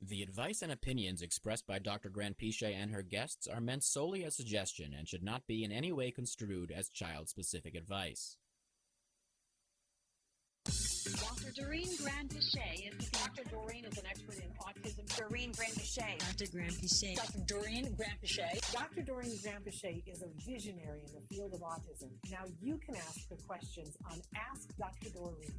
The advice and opinions expressed by Dr. Granpeesheh and her guests are meant solely as suggestion and should not be in any way construed as child-specific advice. Dr. Doreen Granpeesheh is Dr. Doreen is an expert in autism. Doreen Granpeesheh. Dr. Granpeesheh. Dr. Doreen Granpeesheh. Dr. Doreen Granpeesheh is a visionary in the field of autism. Now you can ask the questions on Ask Dr. Doreen.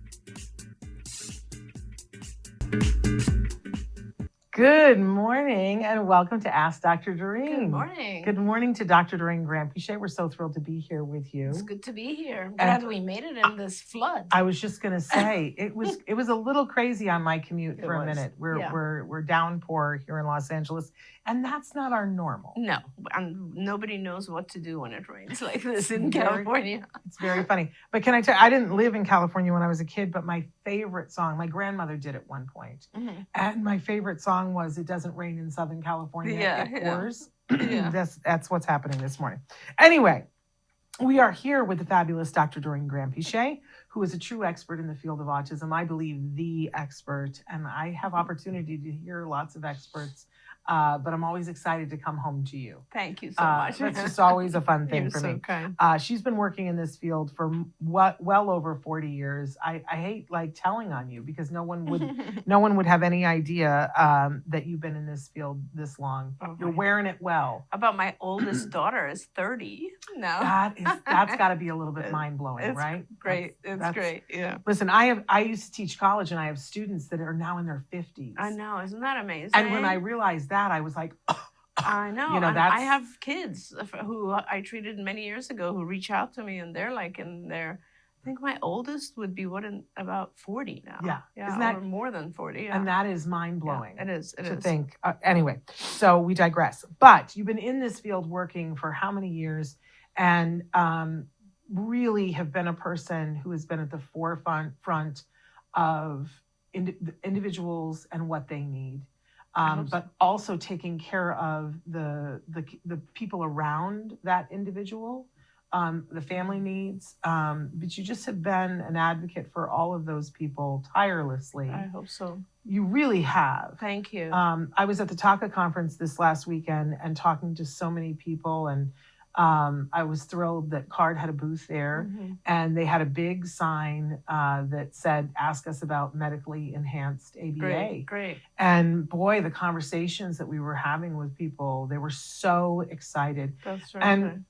Good morning and welcome to Ask Dr. Doreen. Good morning. Good morning to Dr. Doreen Granpeesheh. We're so thrilled to be here with you. It's good to be here. I'm glad we made it in this flood. I was just going to say it was a little crazy on my commute for a minute. We're downpour here in Los Angeles, and that's not our normal. No, nobody knows what to do when it rains like this in California. It's very funny. But can I tell you, I didn't live in California when I was a kid, but my favorite song, my grandmother did at one point, and my favorite song was "It Doesn't Rain in Southern California, It Pours." That's what's happening this morning. Anyway, we are here with the fabulous Dr. Doreen Granpeesheh, who is a true expert in the field of autism. I believe the expert, and I have opportunity to hear lots of experts, but I'm always excited to come home to you. Thank you so much. That's just always a fun thing You're for so me. kind. She's been working in this field for well over 40 years. I hate telling on you because no one would have any idea that you've been in this field this long. Okay. You're wearing it well. About my oldest daughter is 30 now. That's got to be a little bit mind blowing, It's right? great. It's great. Yeah. Listen, I used to teach college, and I have students that are now in their 50s. I know. Isn't that amazing? And when I realized that, I was like, I know. You know, and that's... I have kids who I treated many years ago who reach out to me, and they're like in their, I think my oldest would be about 40 now. Yeah. Isn't that, or more than 40. Yeah. And that is mind blowing. Yeah, it is. To think. Anyway, so we digress. But you've been in this field working for how many years, and really have been a person who has been at the forefront of individuals and what they need. But also taking care of the people around that individual, the family needs. But you just have been an advocate for all of those people tirelessly. I hope so. You really have. Thank you. I was at the TACA conference this last weekend and talking to so many people, and I was thrilled that CARD had a booth there, and they had a big sign that said, "Ask us about medically enhanced ABA." Great. And boy, the conversations that we were having with people, they were so excited. That's right. And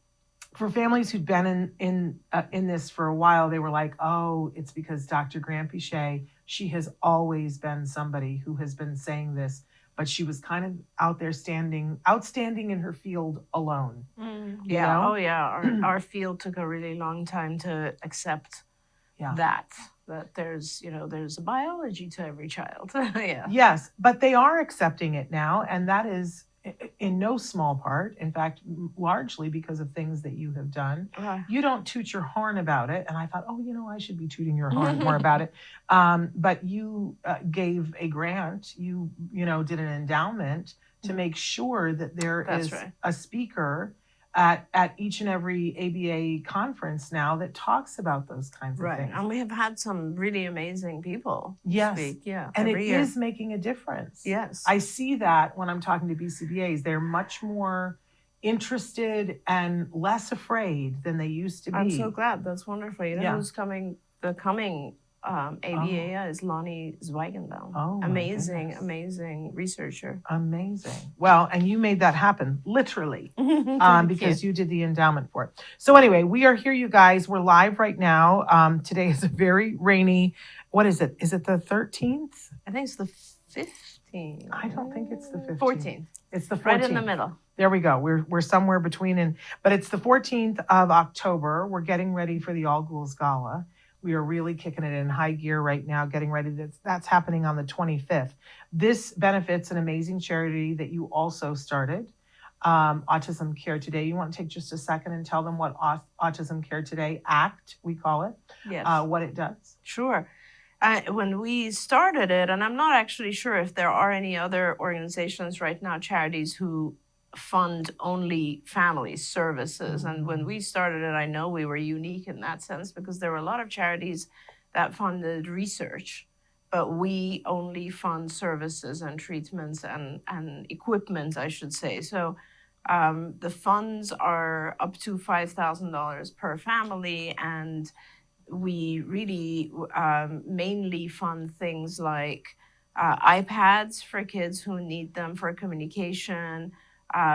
for families who'd been in this for a while, they were like, "Oh, it's because Dr. Granpeesheh, she has always been somebody who has been saying this, but she was kind of out there outstanding in her field alone." Yeah. You know? Oh, yeah. Our field took a really long time to accept that there's a biology to every child. Yeah. Yes, but they are accepting it now, and that is in no small part, in fact, largely because of things that you have done. You don't toot your horn about it, and I thought, I should be tooting your horn more about it. But you gave a grant, you did an endowment to make sure that there is a speaker at each and every ABA conference now that talks about those kinds of things. And we have had some really amazing people speak. Yeah. And it year. is making a difference. Yes. I see that when I'm talking to BCBAs. They're much more interested and less afraid than they used to be. I'm so glad. That's wonderful. You know who's coming? The coming ABA is Lonnie Zweigenbaum. Oh, amazing researcher. Amazing. Well, and you made that happen, literally, because you did the endowment for it. So anyway, we are here, you guys. We're live right now. Today is a very rainy, what is it? Is it the 13th? I think it's the 15th. I don't think it's the 15th. 14th. It's the 14th. Right in the middle. There we go. We're somewhere between, but it's the 14th of October. We're getting ready for the All Ghouls Gala. We are really kicking it in high gear right now, getting ready. That's happening on the 25th. This benefits an amazing charity that you also started, Autism Care Today. You want to take just a second and tell them what Autism Care Today ACT, we call it, what it does? Sure. When we started it, and I'm not actually sure if there are any other organizations right now, charities who fund only family services. And when we started it, I know we were unique in that sense because there were a lot of charities that funded research but we only fund services and treatments and equipment, I should say. So the funds are up to $5,000 per family, and we really mainly fund things like iPads for kids who need them for communication,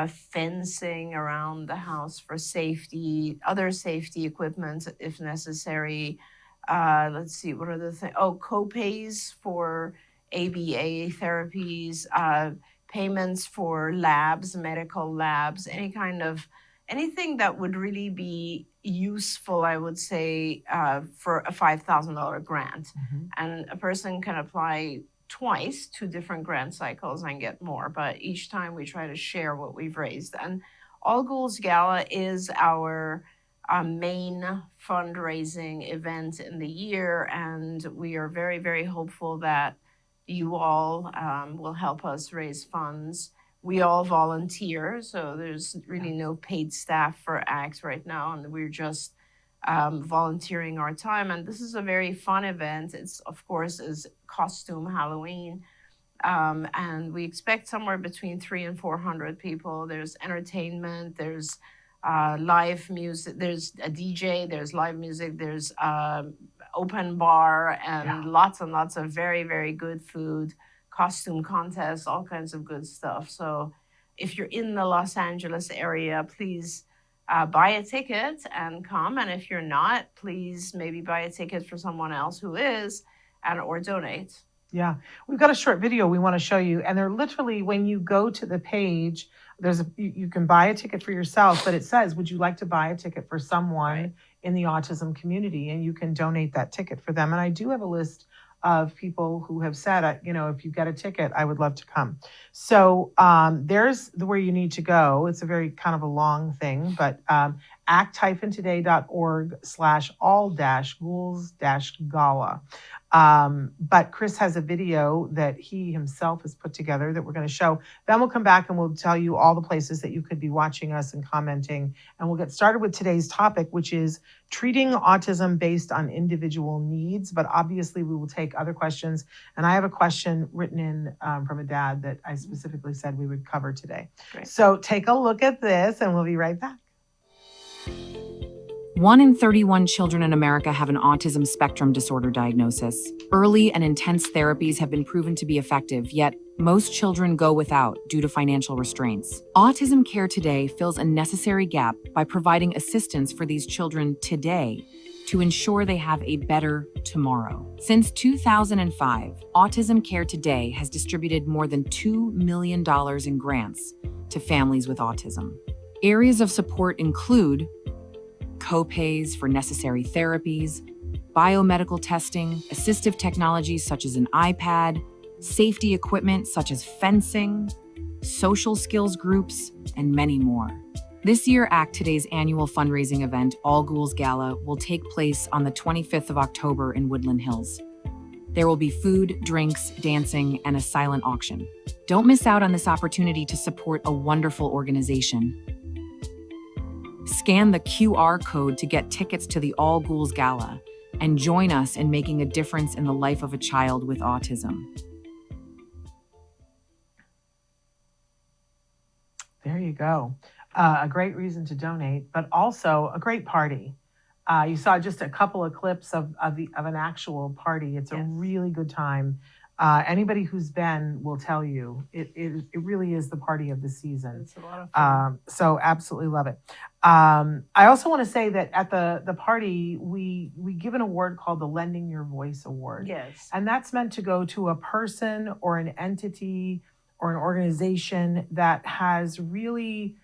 fencing around the house for safety, other safety equipment if necessary. Let's see, what are the things? Oh, co-pays for ABA therapies, payments for labs, medical labs, anything that would really be useful, I would say, for a $5,000 grant. And a person can apply twice to different grant cycles and get more, but each time we try to share what we've raised. And All Ghouls Gala is our main fundraising event in the year, and we are very, very hopeful that you all will help us raise funds. We all volunteer, so there's really no paid staff for ACT right now, and we're just volunteering our time. And this is a very fun event. It's, of course, is costume Halloween. And we expect somewhere between 300 and 400 people. There's entertainment, there's live music, there's a DJ, there's live music, there's open bar, and lots of very, very good food, costume contests, all kinds of good stuff. So if you're in the Los Angeles area, please buy a ticket and come. And if you're not, please maybe buy a ticket for someone else who is, or donate. Yeah, we've got a short video we want to show you, and they're literally, when you go to the page, you can buy a ticket for yourself, but it says, would you like to buy a ticket for someone in the autism community? And you can donate that ticket for them. And I do have a list of people who have said, if you get a ticket, I would love to come. So there's where you need to go. It's a very kind of a long thing, but act-today.org/all-ghouls-gala. But Chris has a video that he himself has put together that we're going to show. Then we'll come back and we'll tell you all the places that you could be watching us and commenting. And we'll get started with today's topic, which is treating autism based on individual needs. But obviously we will take other questions. And I have a question written in from a dad that I specifically said we would cover today. Great. So take a look at this and we'll be right back. 1 in 31 children in America have an autism spectrum disorder diagnosis. Early and intense therapies have been proven to be effective, yet most children go without due to financial restraints. Autism Care Today fills a necessary gap by providing assistance for these children today to ensure they have a better tomorrow. Since 2005, Autism Care Today has distributed more than $2 million in grants to families with autism. Areas of support include co-pays for necessary therapies, biomedical testing, assistive technologies such as an iPad, safety equipment such as fencing, social skills groups, and many more. This year, ACT Today's annual fundraising event, All Ghouls Gala, will take place on the 25th of October in Woodland Hills. There will be food, drinks, dancing, and a silent auction. Don't miss out on this opportunity to support a wonderful organization. Scan the QR code to get tickets to the All Ghouls Gala and join us in making a difference in the life of a child with autism. There you go. A great reason to donate, but also a great party. You saw just a couple of clips of an actual party. It's a really good time. Anybody who's been will tell you it really is the party of the season. It's a lot of fun. So absolutely love it. I also want to say that at the party, we give an award called the Lending Your Voice Award. Yes. And that's meant to go to a person or an entity or an organization that has really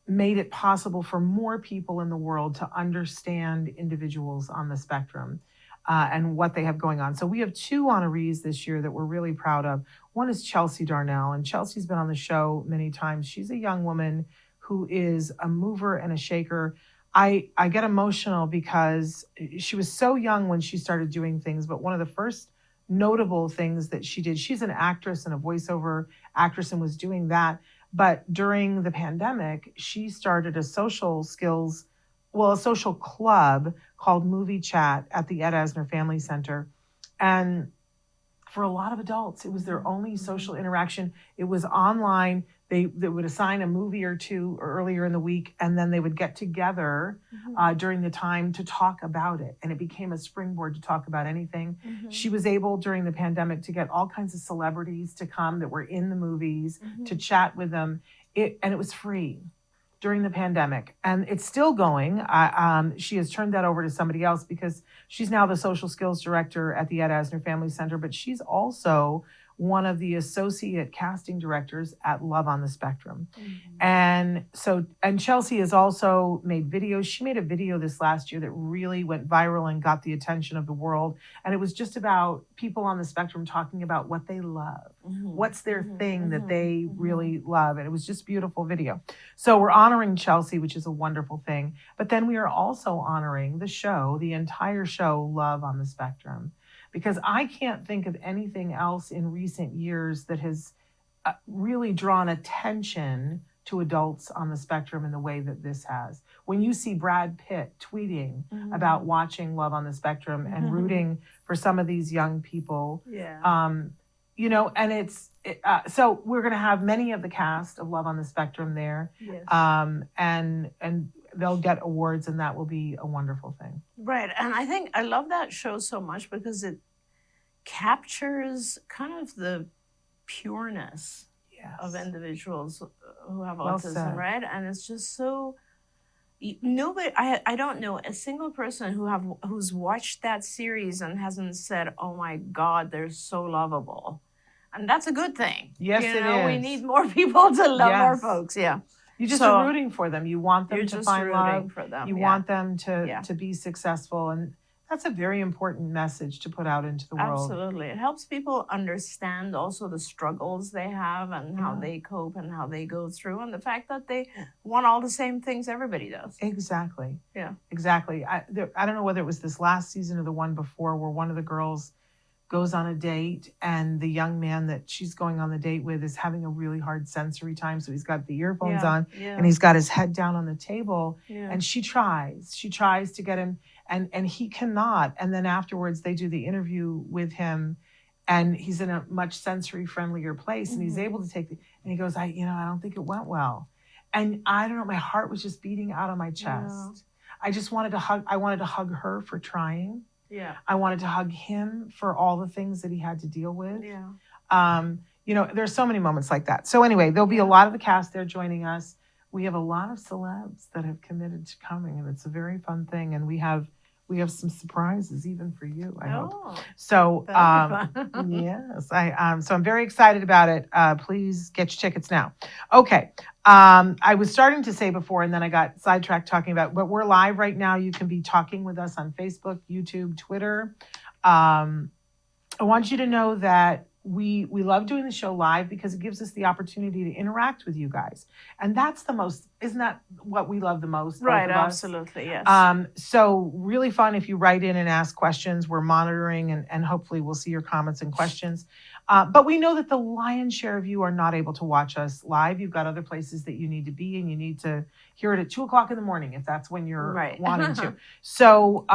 made it possible for more people in the world to understand individuals on the spectrum. And what they have going on. So we have 2 honorees this year that we're really proud of. One is Chelsea Darnell, and Chelsea's been on the show many times. She's a young woman who is a mover and a shaker. I get emotional because she was so young when she started doing things, but one of the first notable things that she did, she's an actress and a voiceover actress and was doing that. But during the pandemic, she started a social club called Movie Chat at the Ed Asner Family Center. And for a lot of adults, it was their only social interaction. It was online. They would assign a movie or two earlier in the week, and then they would get together during the time to talk about it. And it became a springboard to talk about anything. She was able during the pandemic to get all kinds of celebrities to come that were in the movies to chat with them. And it was free during the pandemic. And it's still going. She has turned that over to somebody else because she's now the social skills director at the Ed Asner Family Center, but she's also one of the associate casting directors at Love on the Spectrum. And Chelsea has also made videos. She made a video this last year that really went viral and got the attention of the world. And it was just about people on the spectrum talking about what they love. What's their thing that they really love? And it was just a beautiful video. So we're honoring Chelsea, which is a wonderful thing. But then we are also honoring the show, the entire show, Love on the Spectrum. Because I can't think of anything else in recent years that has really drawn attention to adults on the spectrum in the way that this has. When you see Brad Pitt tweeting about watching Love on the Spectrum and rooting for some of these young people, you know, and so we're going to have many of the cast of Love on the Spectrum there, and they'll get awards, and that will be a wonderful thing. Right. And I think I love that show so much because it captures kind of the pureness of individuals who have autism, said. right? And it's just so nobody, I don't know a single person who's watched that series and hasn't said, "Oh my God, they're so lovable." And that's a good thing. Yes, you it know, we is. need more people to love our Yes. folks. Yeah. You just So, are rooting for them. You want them You're to just find rooting love. for them. You want them to be successful. And that's a very important message to put out into the world. Absolutely. It helps people understand also the struggles they have and how they cope and how they go through, and the fact that they want all the same things everybody does. Exactly. Yeah. Exactly. I don't know whether it was this last season or the one before where one of the girls goes on a date and the young man that she's going on the date with is having a really hard sensory time. So he's got the earphones on and he's got his head down on the table and she tries to get him and he cannot. And then afterwards they do the interview with him and he's in a much sensory friendlier place and he's able to take and he goes, I don't think it went well. And I don't know, my heart was just beating out of my chest. I just wanted to hug her for trying. Yeah. I wanted to hug him for all the things that he had to deal with. Yeah. There's so many moments like that. So anyway, there'll be a lot of the cast there joining us. We have a lot of celebs that have committed to coming, and it's a very fun thing. And we have some surprises even for you, I hope. So yes, so I'm very excited about it. Please get your tickets now. Okay. I was starting to say before, and then I got sidetracked talking about, but we're live right now. You can be talking with us on Facebook, YouTube, Twitter. I want you to know that we love doing the show live because it gives us the opportunity to interact with you guys. And that's isn't that what we love the most? Right, both of us? absolutely, yes. So really fun if you write in and ask questions. We're monitoring and hopefully we'll see your comments and questions. But we know that the lion's share of you are not able to watch us live. You've got other places that you need to be and you need to hear it at 2:00 in the morning if that's when you're wanting to. So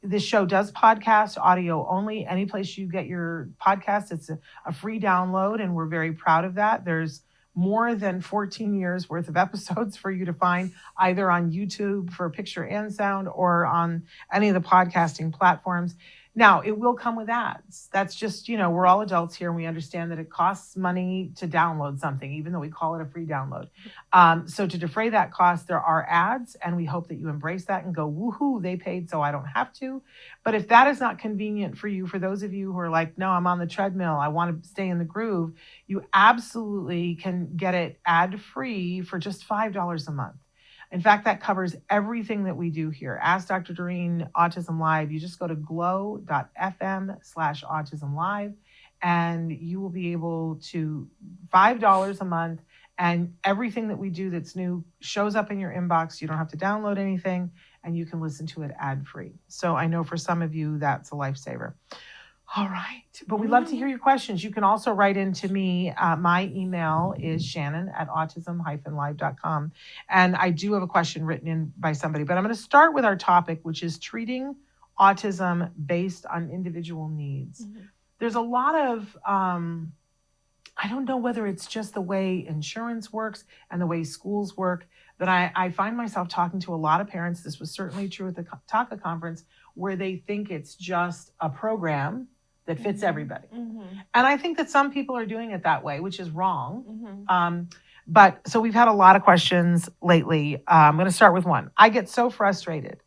this show does podcast audio only. Any place you get your podcast, it's a free download and we're very proud of that. There's more than 14 years worth of episodes for you to find either on YouTube for picture and sound or on any of the podcasting platforms. Now, it will come with ads. That's just, we're all adults here and we understand that it costs money to download something, even though we call it a free download. So to defray that cost, there are ads and we hope that you embrace that and go, woohoo, they paid so I don't have to. But if that is not convenient for you, for those of you who are like, no, I'm on the treadmill, I want to stay in the groove, you absolutely can get it ad-free for just $5 a month. In fact, that covers everything that we do here. Ask Dr. Doreen Autism Live. You just go to glow.fm/autismlive and you will be able to $5 a month and everything that we do that's new shows up in your inbox. You don't have to download anything and you can listen to it ad-free. So I know for some of you, that's a lifesaver. All right. But we'd love to hear your questions. You can also write into me. My email is shannon@autism-live.com. And I do have a question written in by somebody. But I'm going to start with our topic, which is treating autism based on individual needs. there's a lot of, I don't know whether it's just the way insurance works and the way schools work, that I find myself talking to a lot of parents. This was certainly true at the TACA conference, where they think it's just a program that fits everybody. And I think that some people are doing it that way, which is wrong. But so we've had a lot of questions lately. I'm going to start with one. I get so frustrated.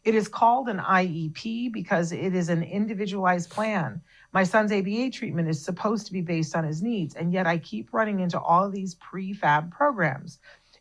It is called an IEP because it is an individualized plan. My son's ABA treatment is supposed to be based on his needs, and yet I keep running into all of these prefab programs.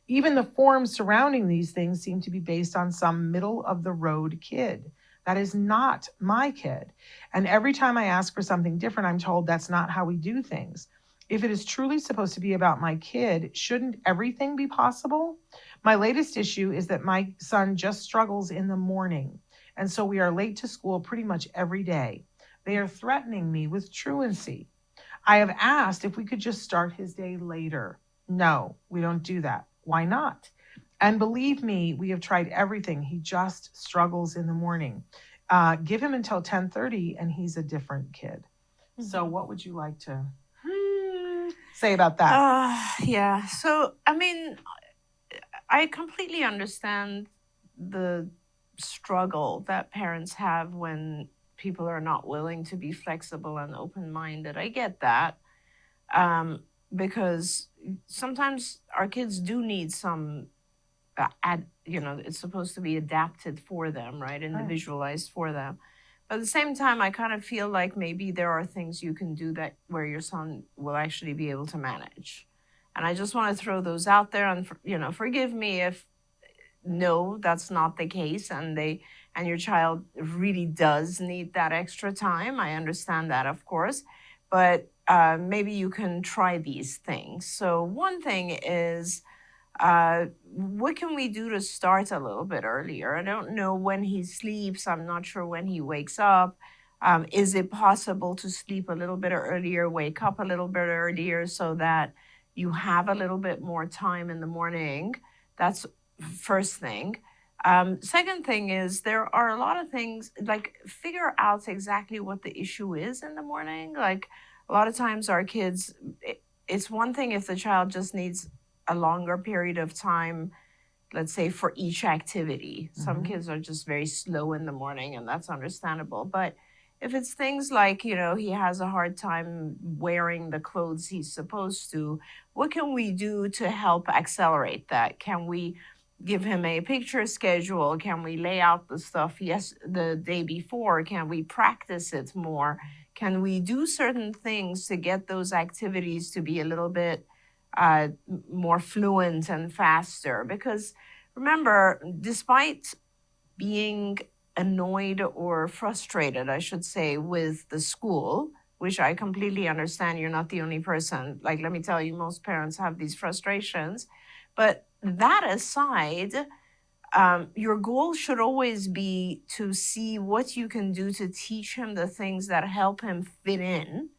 Even the forms surrounding these things seem to be based on some middle-of-the-road kid. That is not my kid. And every time I ask for something different, I'm told that's not how we do things. If it is truly supposed to be about my kid, shouldn't everything be possible? My latest issue is that my son just struggles in the morning, and so we are late to school pretty much every day. They are threatening me with truancy. I have asked if we could just start his day later. No, we don't do that. Why not? And believe me, we have tried everything. He just struggles in the morning. Give him until 10:30 and he's a different kid. So what would you like to say about that? Yeah. So, I mean, I completely understand the struggle that parents have when people are not willing to be flexible and open-minded. I get that. Because sometimes our kids do need some, it's supposed to be adapted for them, right? Individualized for them. But at the same time, I kind of feel like maybe there are things you can do that where your son will actually be able to manage. And I just want to throw those out there, and forgive me if no, that's not the case, and your child really does need that extra time. I understand that, of course, but maybe you can try these things. So one thing is, what can we do to start a little bit earlier? I don't know when he sleeps. I'm not sure when he wakes up. Is it possible to sleep a little bit earlier, wake up a little bit earlier so that you have a little bit more time in the morning? That's first thing. Second thing is, there are a lot of things, like figure out exactly what the issue is in the morning. Like a lot of times our kids, it's one thing if the child just needs a longer period of time, let's say for each activity. Some kids are just very slow in the morning, and that's understandable. But if it's things like, he has a hard time wearing the clothes he's supposed to, what can we do to help accelerate that? Can we give him a picture schedule? Can we lay out the stuff the day before? Can we practice it more? Can we do certain things to get those activities to be a little bit more fluent and faster? Because remember, despite being annoyed or frustrated, I should say, with the school, which I completely understand, you're not the only person. Like, let me tell you, most parents have these frustrations. But that aside, your goal should always be to see what you can do to teach him the things that help him fit in,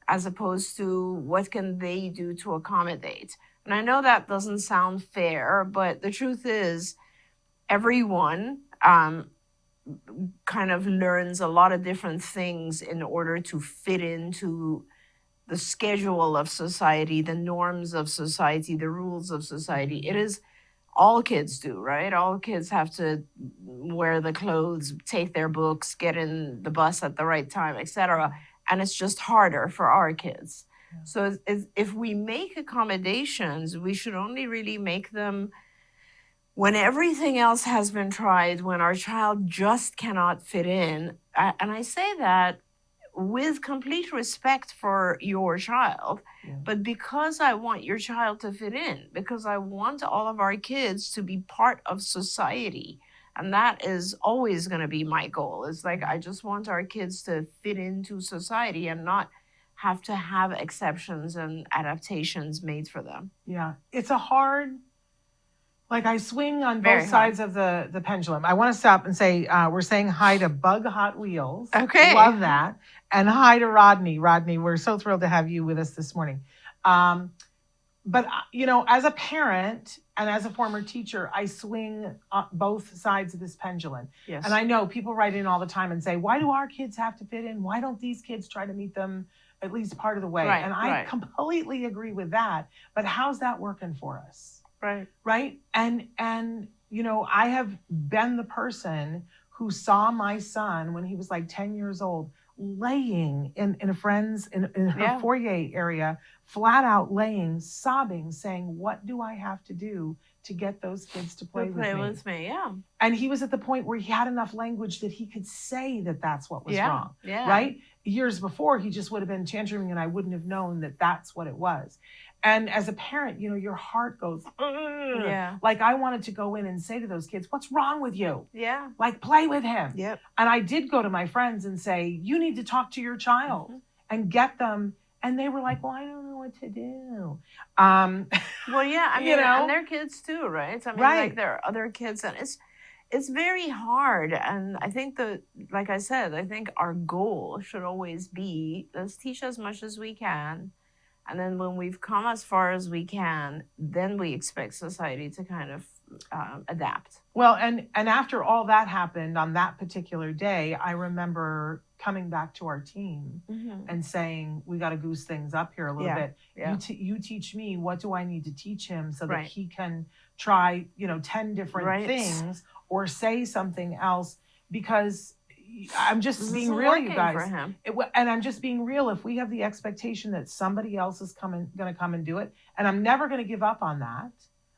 as opposed to what can they do to accommodate. And I know that doesn't sound fair, but the truth is everyone kind of learns a lot of different things in order to fit into the schedule of society, the norms of society, the rules of society. It is all kids do, right? All kids have to wear the clothes, take their books, get in the bus at the right time, etc. And it's just harder for our kids. Yeah. So if we make accommodations, we should only really make them when everything else has been tried, when our child just cannot fit in. And I say that with complete respect for your child, but because I want your child to fit in, because I want all of our kids to be part of society. And that is always going to be my goal. It's like, I just want our kids to fit into society and not have to have exceptions and adaptations made for them. Yeah, it's a hard, like I swing on both sides of the pendulum. I want to stop and say, we're saying hi to Bug Hot Wheels. Okay. Love that. And hi to Rodney. Rodney, we're so thrilled to have you with us this morning. but you know, as a parent and as a former teacher, I swing both sides of this pendulum. Yes. And I know people write in all the time and say, why do our kids have to fit in? Why don't these kids try to meet them at least part of the way? Right, and I right. completely agree with that. But how's that working for us? Right. Right. And, you know, I have been the person who saw my son when he was like 10 years old laying in a friend's, in her Yeah. foyer area, flat out laying, sobbing, saying, what do I have to do to get those kids to play with me? Yeah. And he was at the point where he had enough language that he could say that that's what was Yeah. wrong. Yeah. Right? Years before, he just would have been tantruming and I wouldn't have known that that's what it was. And as a parent, you know, your heart goes, ugh. Yeah. Like I wanted to go in and say to those kids, what's wrong with you? Yeah. Like play with him. Yep. And I did go to my friends and say, you need to talk to your child and get them. And they were like, well, I don't know what to do. Well, yeah, I mean, You know? and they're kids too, right? I mean, Right. like there are other kids, and it's very hard. And I think like I said, I think our goal should always be, let's teach as much as we can. And then when we've come as far as we can, then we expect society to kind of adapt. Well, and after all that happened on that particular day, I remember coming back to our team and saying, we got to goose things up here a little bit. Yeah. You teach me, what do I need to teach him so that Right. he can try, you know, 10 different Right. things or say something else, because I'm just This being isn't real, you working guys. for him. And I'm just being real. If we have the expectation that somebody else is going to come and do it, and I'm never going to give up on that.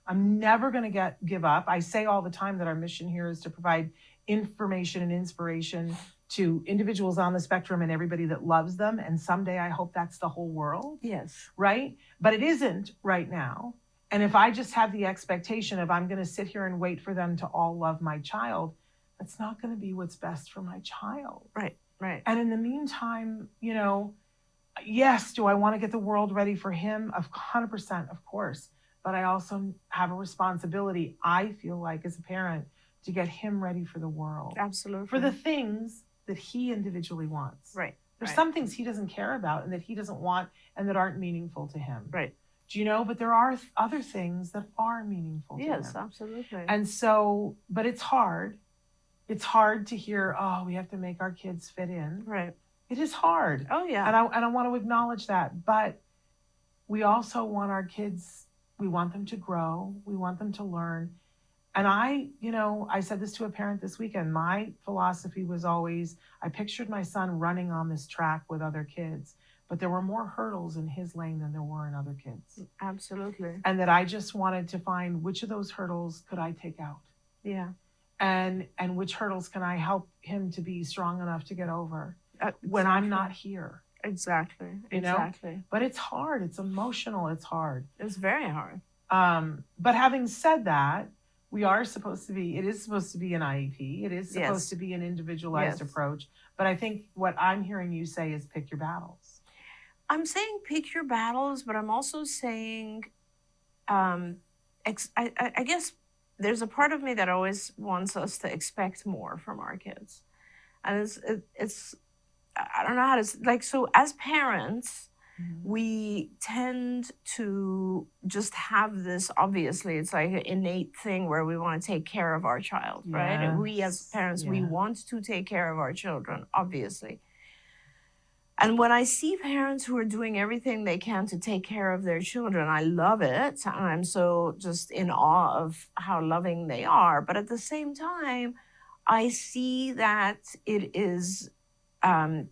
I'm never going to give up. I say all the time that our mission here is to provide information and inspiration to individuals on the spectrum and everybody that loves them. And someday I hope that's the whole world, Yes. right? But it isn't right now. And if I just have the expectation of I'm going to sit here and wait for them to all love my child, that's not going to be what's best for my child. Right. Right. And in the meantime, you know, yes, do I want to get the world ready for him? 100%, of course. But I also have a responsibility, I feel like, as a parent, to get him ready for the world. Absolutely. For the things that he individually wants. Right. There's right. some things he doesn't care about and that he doesn't want and that aren't meaningful to him. Right. Do you know? But there are other things that are meaningful to him. Yes, absolutely. And so, but it's hard. It's hard to hear, oh, we have to make our kids fit in. Right. It is hard. Oh, yeah. And I want to acknowledge that. But we also want our kids, we want them to grow. We want them to learn. And I said this to a parent this weekend. My philosophy was always, I pictured my son running on this track with other kids, but there were more hurdles in his lane than there were in other kids. Absolutely. And that I just wanted to find which of those hurdles could I take out? Yeah. And which hurdles can I help him to be strong enough to get over when Exactly. I'm not here? Exactly. You know? Exactly. But it's hard. It's emotional. It's hard. It's very hard. But having said that, it is supposed to be an IEP. It is supposed Yes. to be an individualized Yes. approach. But I think what I'm hearing you say is pick your battles. I'm saying pick your battles, but I'm also saying, I guess there's a part of me that always wants us to expect more from our kids. And it's I don't know how to, like, so as parents, we tend to just have this, obviously, it's like an innate thing where we want to take care of our child, right? And we as parents, we Yes. want to take care of our children, obviously. And when I see parents who are doing everything they can to take care of their children, I love it. And I'm so just in awe of how loving they are. But at the same time, I see that it is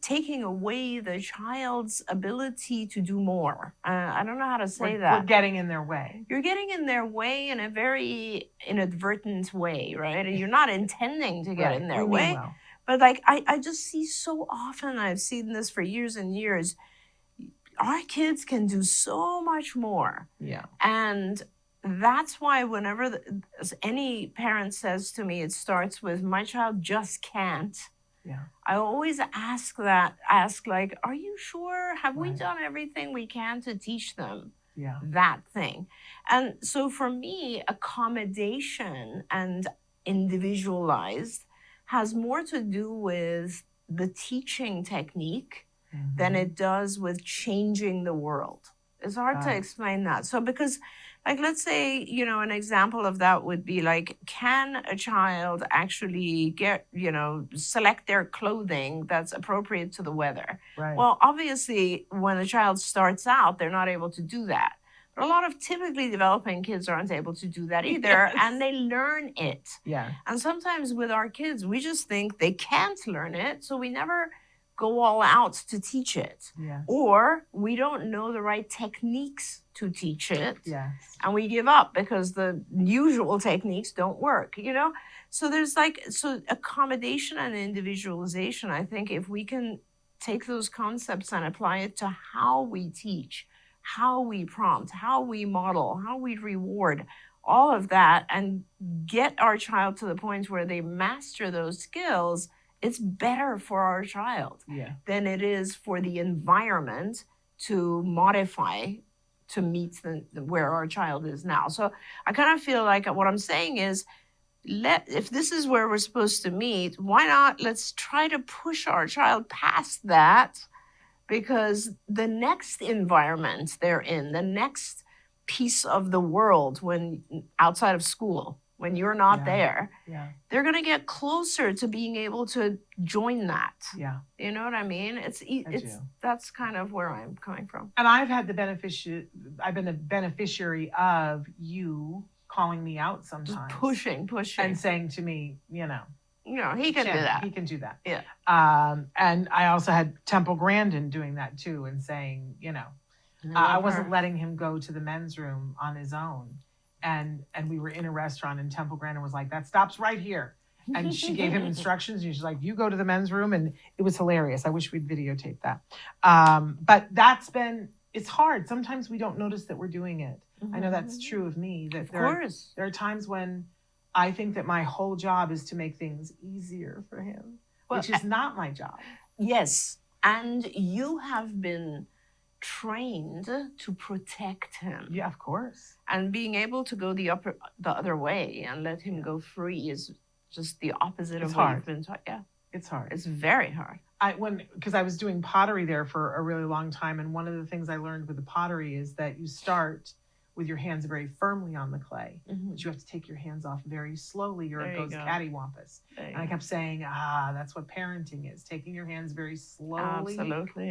taking away the child's ability to do more. I don't know how to say that. We're getting in their way. You're getting in their way in a very inadvertent way, right? And you're not intending to get in their We mean way. well. But like I just see so often, I've seen this for years and years, our kids can do so much more. Yeah. And that's why whenever any parent says to me, it starts with, my child just can't. Yeah. I always ask like, are you sure? Have we Right. done everything we can to teach them Yeah. that thing? And so for me, accommodation and individualized has more to do with the teaching technique than it does with changing the world. It's hard to Got it. explain that. So because like let's say, an example of that would be like, can a child actually select their clothing that's appropriate to the weather? Right. Well, obviously when a child starts out, they're not able to do that. But a lot of typically developing kids aren't able to do that either, Yes. and they learn it. Yeah. And sometimes with our kids, we just think they can't learn it, so we never go all out to teach it. Yes. Or we don't know the right techniques to teach it. Yes. And we give up because the usual techniques don't work, So there's accommodation and individualization. I think if we can take those concepts and apply it to how we teach, how we prompt, how we model, how we reward, all of that, and get our child to the point where they master those skills, it's better for our child than it is for the environment to modify to meet where our child is now. So I kind of feel like what I'm saying is, if this is where we're supposed to meet, why not let's try to push our child past that, because the next environment they're in, the next piece of the world when outside of school, when you're not there, they're going to get closer to being able to join that. Yeah. You know what I mean? That's kind of where I'm coming from. And I've had I've been a beneficiary of you calling me out sometimes. Just pushing. And saying to me, he can do that. He can do that. Yeah. And I also had Temple Grandin doing that too, and saying, I wasn't letting him go to the men's room on his own. And we were in a restaurant, and Temple Grandin was like, that stops right here. And she gave him instructions, and she's like, you go to the men's room. And it was hilarious. I wish we'd videotaped that. But it's hard. Sometimes we don't notice that we're doing it. I know that's true of me. That there are times when I think that my whole job is to make things easier for him, which is not my job. Yes. And you have been trained to protect him. Yeah, of course. And being able to go the other way and let him go free is just the opposite of what you've been taught. Yeah. It's hard. It's very hard. Because I was doing pottery there for a really long time, and one of the things I learned with the pottery is that you start with your hands very firmly on the clay, but you have to take your hands off very slowly, or it goes cattywampus. And I kept saying, that's what parenting is, taking your hands very slowly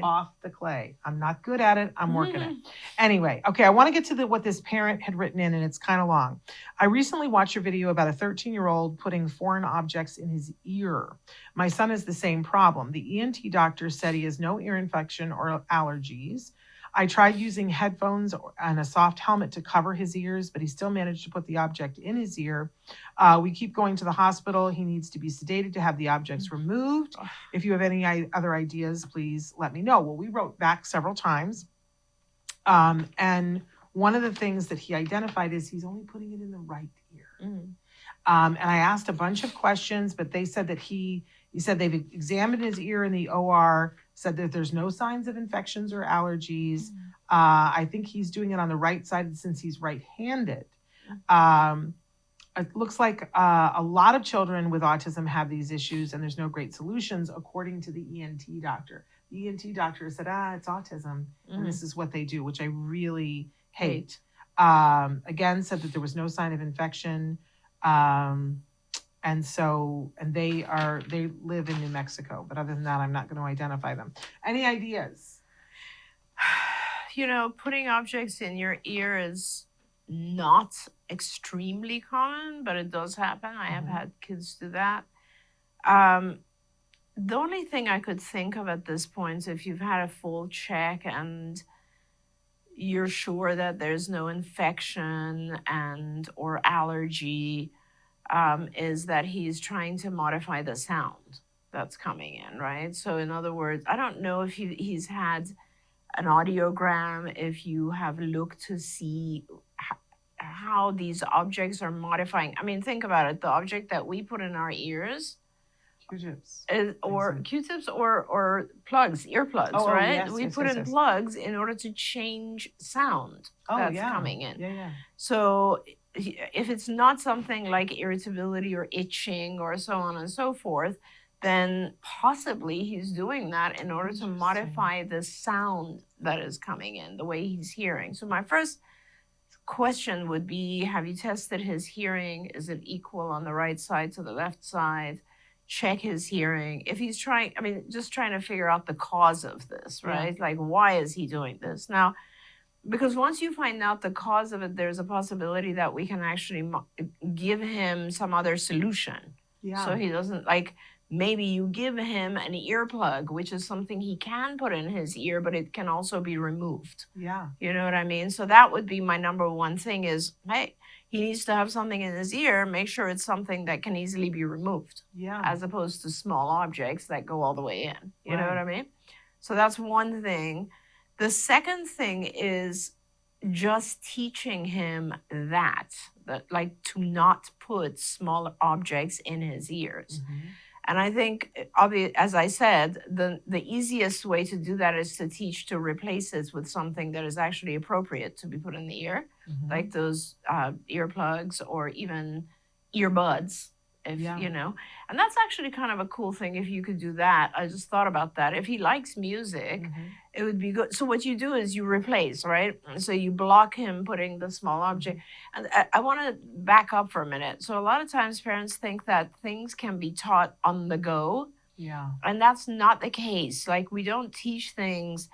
off the clay. I'm not good at it. I'm working it. Anyway, okay, I want to get to what this parent had written in, and it's kind of long. I recently watched a video about a 13-year-old putting foreign objects in his ear. My son has the same problem. The ENT doctor said he has no ear infection or allergies. I tried using headphones and a soft helmet to cover his ears, but he still managed to put the object in his ear. We keep going to the hospital. He needs to be sedated to have the objects removed. If you have any other ideas, please let me know. Well, we wrote back several times. And one of the things that he identified is he's only putting it in the right ear. And I asked a bunch of questions, but they said that he said they've examined his ear in the OR, said that there's no signs of infections or allergies. I think he's doing it on the right side since he's right-handed. It looks like a lot of children with autism have these issues, and there's no great solutions, according to the ENT doctor. The ENT doctor said, it's autism, and this is what they do, which I really hate. Again, said that there was no sign of infection. And they live in New Mexico, but other than that, I'm not going to identify them. Any ideas? Putting objects in your ear is not extremely common, but it does happen. I have had kids do that. The only thing I could think of at this point is if you've had a full check and you're sure that there's no infection or allergy, is that he's trying to modify the sound that's coming in, right? So in other words, I don't know if he's had an audiogram, if you have looked to see how these objects are modifying. I mean, think about it. The object that we put in our ears, Q-tips, Q-tips or plugs, earplugs, right? Yes, we put in plugs in order to change sound that's coming in. Yeah. So if it's not something like irritability or itching or so on and so forth, then possibly he's doing that in order to Interesting. modify the sound that is coming in, the way he's hearing. So my first question would be, have you tested his hearing? Is it equal on the right side to the left side? Check his hearing. If he's trying, I mean, just trying to figure out the cause of this, Yeah. right? Like, why is he doing this? Now, because once you find out the cause of it, there's a possibility that we can actually give him some other solution. Yeah. So he doesn't, like, maybe you give him an earplug, which is something he can put in his ear, but it can also be removed. Yeah. You know what I mean? So that would be my number one thing is, hey, he needs to have something in his ear. Make sure it's something that can easily be removed, Yeah. as opposed to small objects that go all the way in. You know Right. what I mean? So that's one thing. The second thing is just teaching him that like to not put small objects in his ears. Mhm. And I think, as I said, the easiest way to do that is to teach to replace it with something that is actually appropriate to be put in the ear, Mhm. like those earplugs or even earbuds, if Yeah. you know. And that's actually kind of a cool thing if you could do that. I just thought about that. If he likes music, Mhm. it would be good. So what you do is you replace, right? So you block him putting the small object. And I want to back up for a minute. So a lot of times parents think that things can be taught on the go, Yeah. and that's not the case. Like, we don't teach things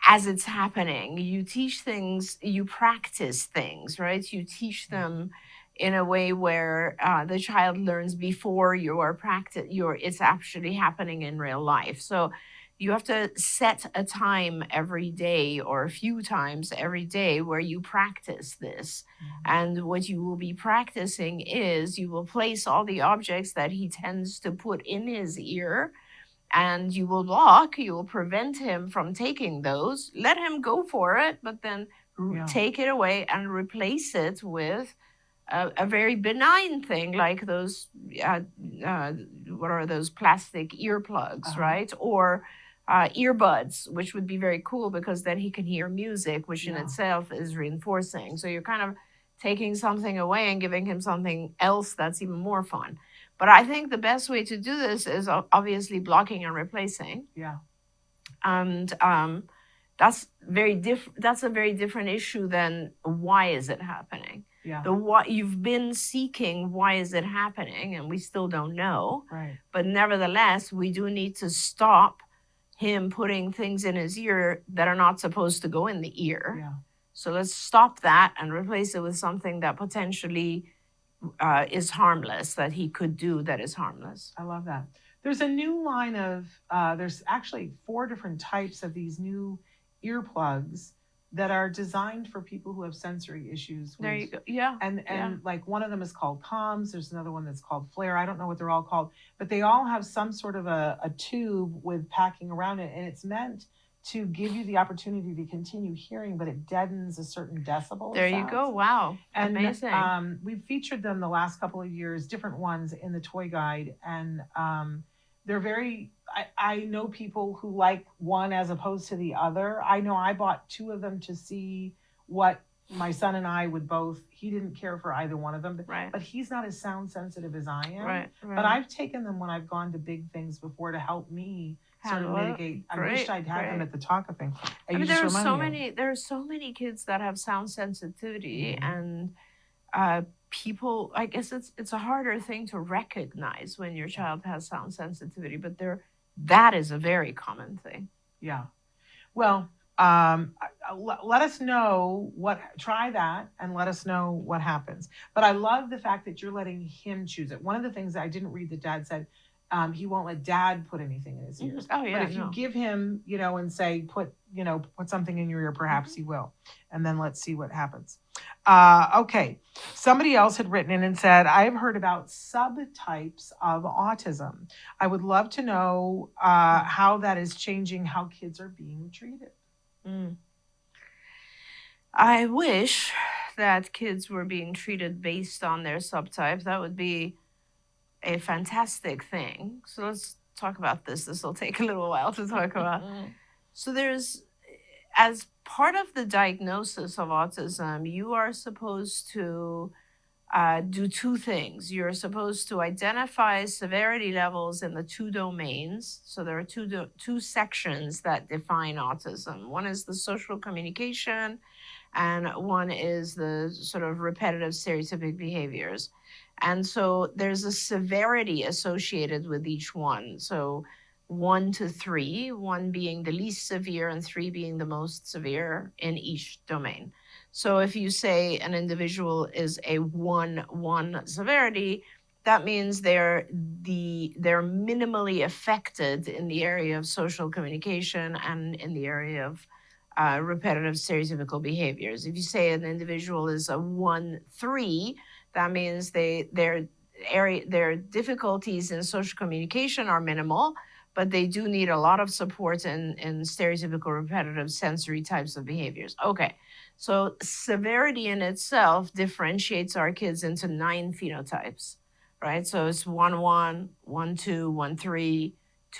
as it's happening. You teach things, you practice things, right? You teach them in a way where the child learns before it's actually happening in real life. So you have to set a time every day or a few times every day where you practice this. And what you will be practicing is you will place all the objects that he tends to put in his ear, and you will prevent him from taking those. Let him go for it, but then Yeah. take it away and replace it with a very benign thing, like those what are those plastic earplugs, Uh-huh. right? Or earbuds, which would be very cool because then he can hear music, which in Yeah. itself is reinforcing. So you're kind of taking something away and giving him something else that's even more fun. But I think the best way to do this is obviously blocking and replacing. Yeah. And that's that's a very different issue than why is it happening. Yeah. The what you've been seeking, why is it happening, and we still don't know. Right. But nevertheless, we do need to stop him putting things in his ear that are not supposed to go in the ear. Yeah. So let's stop that and replace it with something that potentially is harmless, that he could do that is harmless. I love that. There's a new line of, there's actually 4 different types of these new earplugs that are designed for people who have sensory issues. There you go. Yeah. And Yeah. like one of them is called Toms. There's another one that's called Flare. I don't know what they're all called, but they all have some sort of a tube with packing around it. And it's meant to give you the opportunity to continue hearing, but it deadens a certain decibel. There you sound. go. Wow. And Amazing. we've featured them the last couple of years, different ones in the toy guide. And they're very, I know people who like one as opposed to the other. I know I bought 2 of them to see what my son and I would both, he didn't care for either one of them, Right. but he's not as sound sensitive as I am. Right. Right. But I've taken them when I've gone to big things before to help me sort of Handle it. mitigate. I Great, wished I'd had them great. at the Tonka thing. I mean, You there just are reminded me. so many kids that have sound sensitivity, Mhm. and people. I guess it's a harder thing to recognize when your child has sound sensitivity, but that is a very common thing. Yeah. Well, let us know try that and let us know what happens. But I love the fact that you're letting him choose it. One of the things that I didn't read that Dad said, he won't let Dad put anything in his ears. Oh yeah. But if you give him, and say, put something in your ear, perhaps he will. And then let's see what happens. Okay. Somebody else had written in and said, I've heard about subtypes of autism. I would love to know how that is changing how kids are being treated. I wish that kids were being treated based on their subtype. That would be a fantastic thing. So let's talk about this. This will take a little while to talk about. So as part of the diagnosis of autism, you are supposed to do two things. You're supposed to identify severity levels in the two domains. So there are two sections that define autism. One is the social communication, and one is the sort of repetitive stereotypic behaviors. And so there's a severity associated with each one. So 1 to 3, 1 being the least severe and 3 being the most severe in each domain. So if you say an individual is a 1-1 severity, that means they're minimally affected in the area of social communication and in the area of repetitive stereotypical behaviors. If you say an individual is a 1-3, that means their difficulties in social communication are minimal, but they do need a lot of support in stereotypical repetitive sensory types of behaviors. Okay, so severity in itself differentiates our kids into 9 phenotypes, right? So it's 1-1, 1-2, 1-3,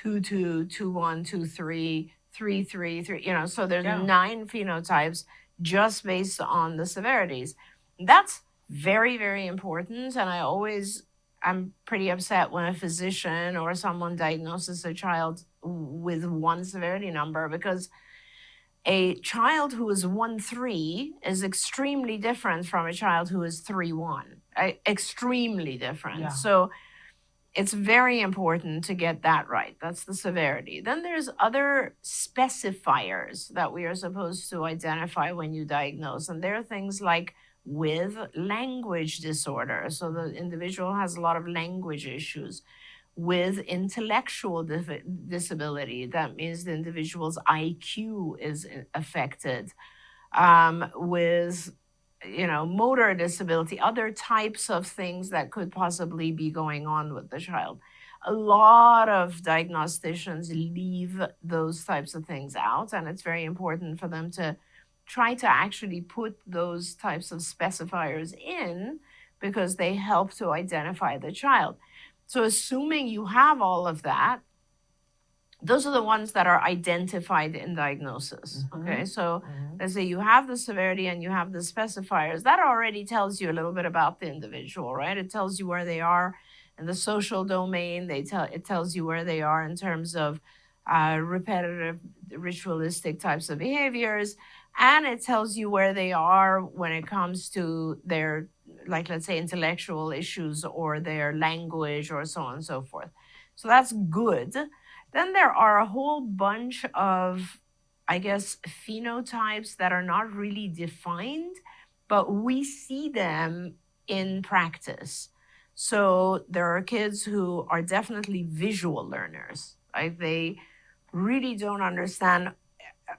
2-2, 2-1, 2-3, 3-3, 3, so there's 9 phenotypes just based on the severities. That's very, very important. And I'm pretty upset when a physician or someone diagnoses a child with 1 severity number, because a child who is 1-3 is extremely different from a child who is 3-1, extremely different. Yeah. So it's very important to get that right. That's the severity. Then there's other specifiers that we are supposed to identify when you diagnose. And there are things like with language disorder. So the individual has a lot of language issues. With intellectual disability, that means the individual's IQ is affected. With motor disability, other types of things that could possibly be going on with the child. A lot of diagnosticians leave those types of things out, and it's very important for them to try to actually put those types of specifiers in, because they help to identify the child. So assuming you have all of that, those are the ones that are identified in diagnosis. Okay, so let's say you have the severity and you have the specifiers. That already tells you a little bit about the individual, right? It tells you where they are in the social domain. It tells you where they are in terms of repetitive, ritualistic types of behaviors. And it tells you where they are when it comes to their, like, let's say, intellectual issues or their language or so on and so forth. So that's good. Then there are a whole bunch of, I guess, phenotypes that are not really defined, but we see them in practice. So there are kids who are definitely visual learners, right? They really don't understand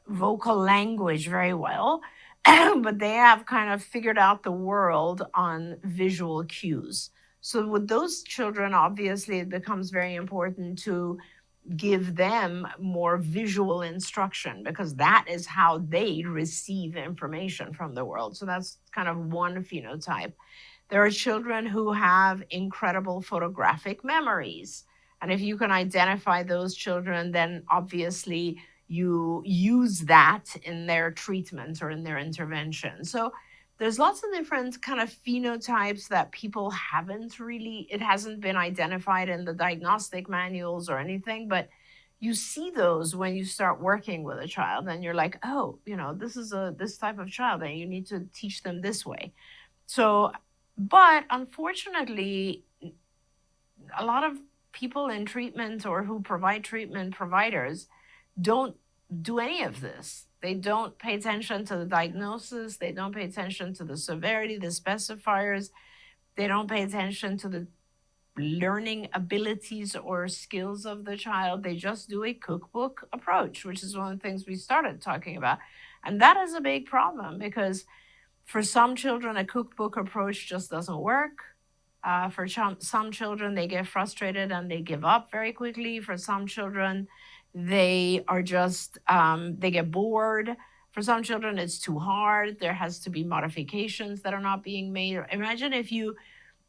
vocal language very well, but they have kind of figured out the world on visual cues. So with those children, obviously, it becomes very important to give them more visual instruction, because that is how they receive information from the world. So that's kind of one phenotype. There are children who have incredible photographic memories. And if you can identify those children, then obviously you use that in their treatment or in their intervention. So there's lots of different kind of phenotypes that people it hasn't been identified in the diagnostic manuals or anything, but you see those when you start working with a child, and you're like, oh, this is this type of child, and you need to teach them this way. So, but unfortunately, a lot of people in treatment or who provide treatment providers don't do any of this. They don't pay attention to the diagnosis. They don't pay attention to the severity, the specifiers. They don't pay attention to the learning abilities or skills of the child. They just do a cookbook approach, which is one of the things we started talking about. And that is a big problem, because for some children, a cookbook approach just doesn't work. For some children, they get frustrated and they give up very quickly. For some children, they are just, they get bored. For some children, it's too hard. There has to be modifications that are not being made. Imagine if you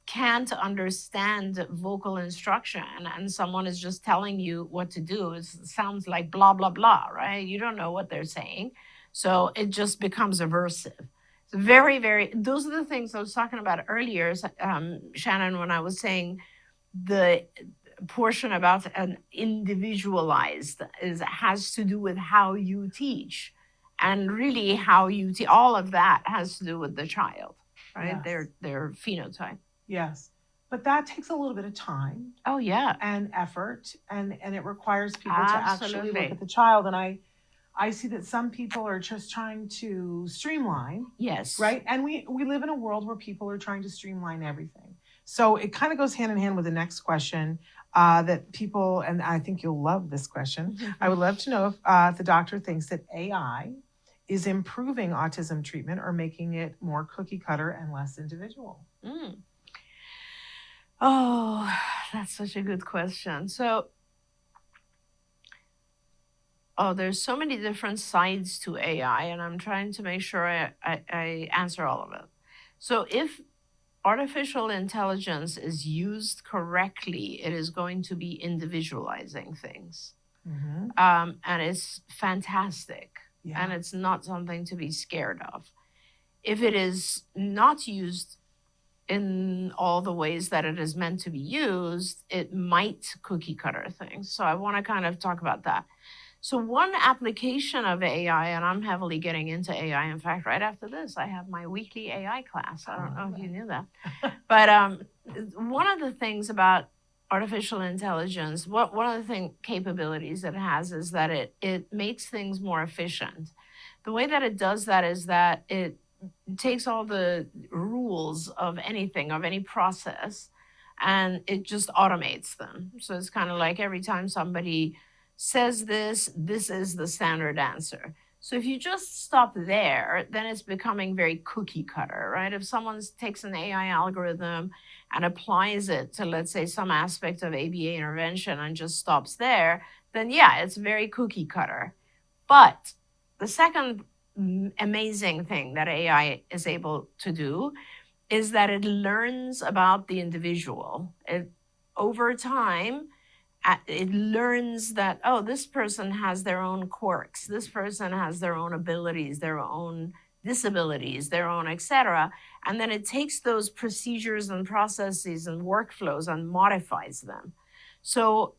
can't understand vocal instruction and someone is just telling you what to do. It sounds like blah, blah, blah, right? You don't know what they're saying. So it just becomes aversive. Very, very, those are the things I was talking about earlier, Shannon, when I was saying the portion about an individualized has to do with how you teach. And really how you teach, all of that has to do with the child, right? Yes. Their phenotype. Yes. But that takes a little bit of time Oh, yeah. and effort, and it requires people to actually Absolutely. look at the child. And I see that some people are just trying to streamline, Yes. right? And we live in a world where people are trying to streamline everything. So it kind of goes hand in hand with the next question that people, and I think you'll love this question. I would love to know if the doctor thinks that AI is improving autism treatment or making it more cookie cutter and less individual. Mm. Oh, that's such a good question. So, there's so many different sides to AI, and I'm trying to make sure I answer all of it. So if artificial intelligence is used correctly, it is going to be individualizing things. Mm-hmm. And it's fantastic. Yeah. And it's not something to be scared of. If it is not used in all the ways that it is meant to be used, it might cookie cutter things. So I want to kind of talk about that. So one application of AI, and I'm heavily getting into AI. In fact, right after this, I have my weekly AI class. I don't know if you knew that. But one of the things about artificial intelligence, one of the capabilities it has is that it makes things more efficient. The way that it does that is that it takes all the rules of anything, of any process, and it just automates them. So it's kind of like every time somebody says this is the standard answer. So if you just stop there, then it's becoming very cookie cutter, right? If someone takes an AI algorithm and applies it to, let's say, some aspect of ABA intervention and just stops there, then yeah, it's very cookie cutter. But the second amazing thing that AI is able to do is that it learns about the individual. Over time, it learns that, oh, this person has their own quirks, this person has their own abilities, their own disabilities, their own etc. And then it takes those procedures and processes and workflows and modifies them. So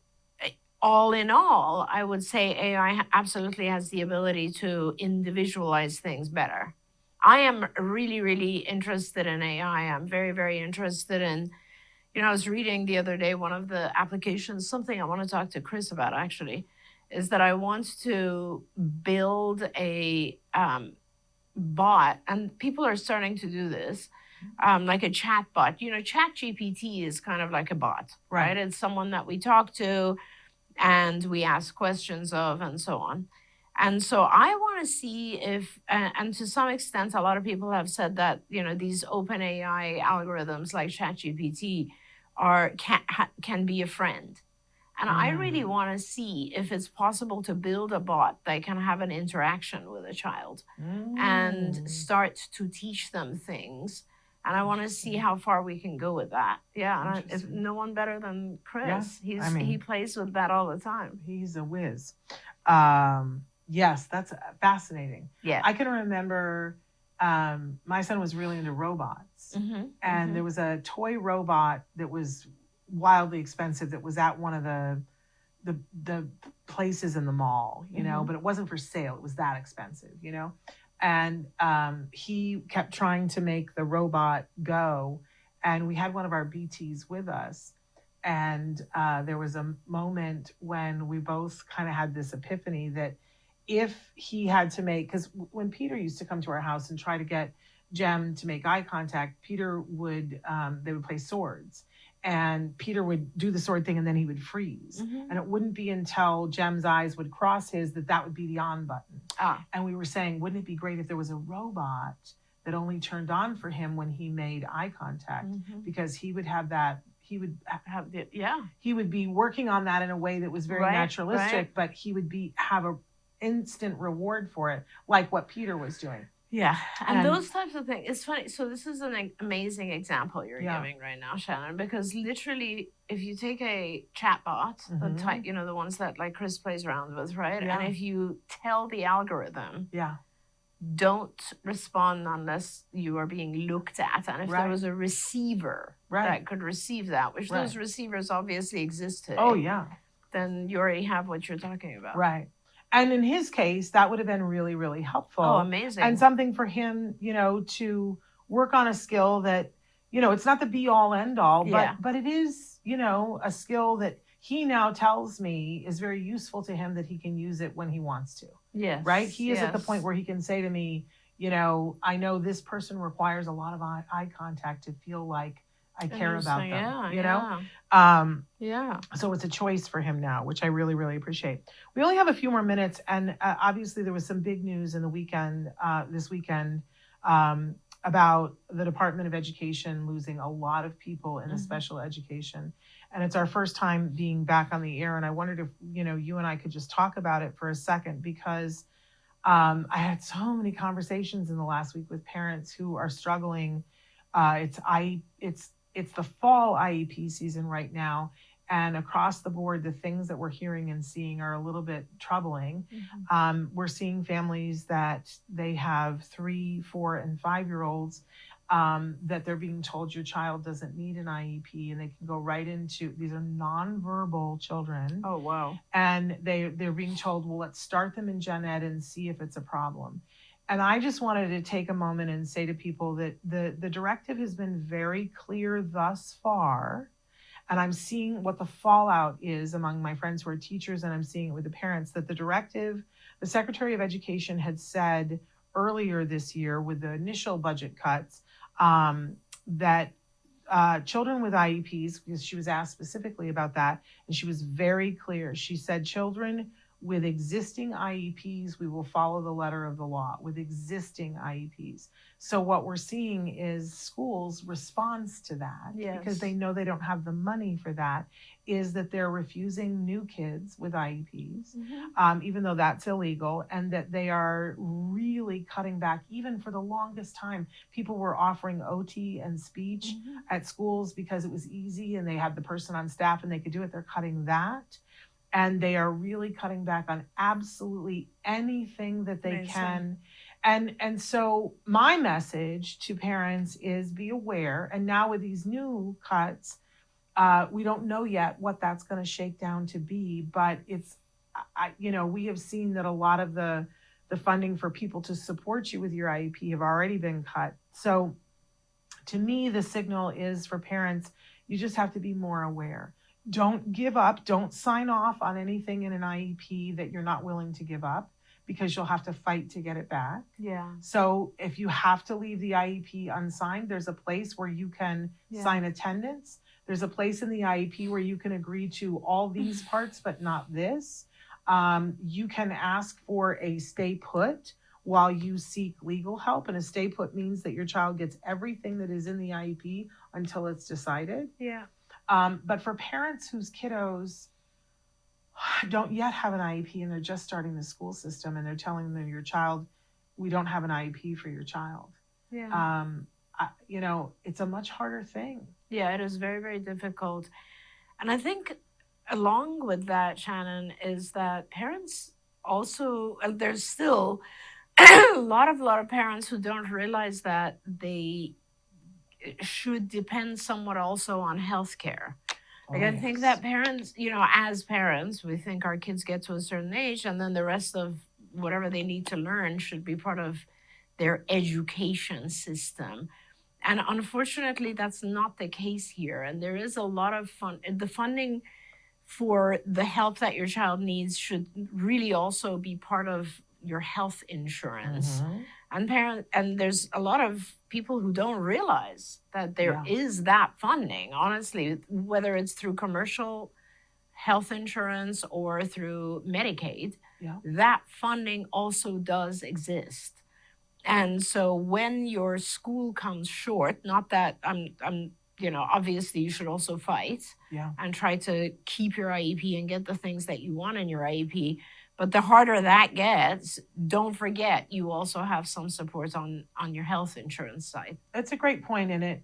all in all, I would say AI absolutely has the ability to individualize things better. I am really, really interested in AI. I'm very, very interested in, I was reading the other day, one of the applications, something I want to talk to Chris about actually, is that I want to build a bot, and people are starting to do this, like a chat bot. ChatGPT is kind of like a bot, right? It's someone that we talk to and we ask questions of and so on. And so I want to see if, and to some extent, a lot of people have said that, these open AI algorithms like ChatGPT can be a friend. And I really want to see if it's possible to build a bot that can have an interaction with a child and start to teach them things. And I want to see how far we can go with that. Yeah, and if no one better than Chris. Yeah. He plays with that all the time. He's a whiz. Yes, that's fascinating. Yeah. I can remember my son was really into robots. And there was a toy robot that was wildly expensive that was at one of the places in the mall, but it wasn't for sale. It was that expensive, And he kept trying to make the robot go. And we had one of our BTs with us. And there was a moment when we both kind of had this epiphany that if he had to make, because when Peter used to come to our house and try to get Jem to make eye contact, Peter would, they would play swords. And Peter would do the sword thing and then he would freeze. And it wouldn't be until Jem's eyes would cross his that would be the on button. And we were saying, wouldn't it be great if there was a robot that only turned on for him when he made eye contact? Because he would have that, he would be working on that in a way that was very naturalistic, but he would have an instant reward for it, like what Peter was doing. Yeah, and those types of things. It's funny. So this is an amazing example you're giving right now, Shannon, because literally, if you take a chatbot, the type, the ones that like Chris plays around with, right? And if you tell the algorithm, don't respond unless you are being looked at. And if Right. there was a receiver Right. that could receive that, which Right. those receivers obviously exist today, Oh, yeah. then you already have what you're talking about. Right. And in his case, that would have been really, really helpful. Oh, amazing. And something for him, to work on a skill that, it's not the be all end all, Yeah. but it is, a skill that he now tells me is very useful to him, that he can use it when he wants to. Yes. Right. He is at the yes. point where he can say to me, I know this person requires a lot of eye contact to feel like I care about them, Yeah, yeah. So it's a choice for him now, which I really, really appreciate. We only have a few more minutes, and obviously there was some big news in the weekend, this weekend, about the Department of Education losing a lot of people in special education. And it's our first time being back on the air, and I wondered if, you and I could just talk about it for a second, because I had so many conversations in the last week with parents who are struggling. It's the fall IEP season right now, and across the board, the things that we're hearing and seeing are a little bit troubling. We're seeing families that they have 3, 4, and 5-year-olds that they're being told your child doesn't need an IEP, and they can go right into, these are nonverbal children. Oh, wow. And they're being told, well, let's start them in gen ed and see if it's a problem. And I just wanted to take a moment and say to people that the directive has been very clear thus far. And I'm seeing what the fallout is among my friends who are teachers, and I'm seeing it with the parents, that the directive, the Secretary of Education had said earlier this year with the initial budget cuts, that children with IEPs, because she was asked specifically about that, and she was very clear. She said, children with existing IEPs, we will follow the letter of the law with existing IEPs. So what we're seeing is schools' response to that, because they know they don't have the money for that, is that they're refusing new kids with IEPs, even though that's illegal, and that they are really cutting back. Even for the longest time, people were offering OT and speech at schools because it was easy and they had the person on staff and they could do it. They're cutting that. And they are really cutting back on absolutely anything that they can. And so my message to parents is be aware. And now with these new cuts, we don't know yet what that's going to shake down to be, but we have seen that a lot of the funding for people to support you with your IEP have already been cut. So to me, the signal is for parents, you just have to be more aware. Don't give up. Don't sign off on anything in an IEP that you're not willing to give up, because you'll have to fight to get it back. Yeah. So if you have to leave the IEP unsigned, there's a place where you can sign attendance. There's a place in the IEP where you can agree to all these parts, but not this. You can ask for a stay put while you seek legal help. And a stay put means that your child gets everything that is in the IEP until it's decided. Yeah. But for parents whose kiddos don't yet have an IEP and they're just starting the school system and they're telling them, your child, we don't have an IEP for your child. Yeah. It's a much harder thing. Yeah, it is very, very difficult. And I think along with that, Shannon, is that parents also, there's still a lot of parents who don't realize that they should depend somewhat also on healthcare. Like, I think that parents, as parents, we think our kids get to a certain age and then the rest of whatever they need to learn should be part of their education system. And unfortunately, that's not the case here. And there is a lot of the funding for the help that your child needs should really also be part of your health insurance. And there's a lot of people who don't realize that there is that funding, honestly, whether it's through commercial health insurance or through Medicaid, that funding also does exist. And so when your school comes short, not that I'm obviously you should also fight and try to keep your IEP and get the things that you want in your IEP. But the harder that gets, don't forget, you also have some support on your health insurance side. That's a great point, and it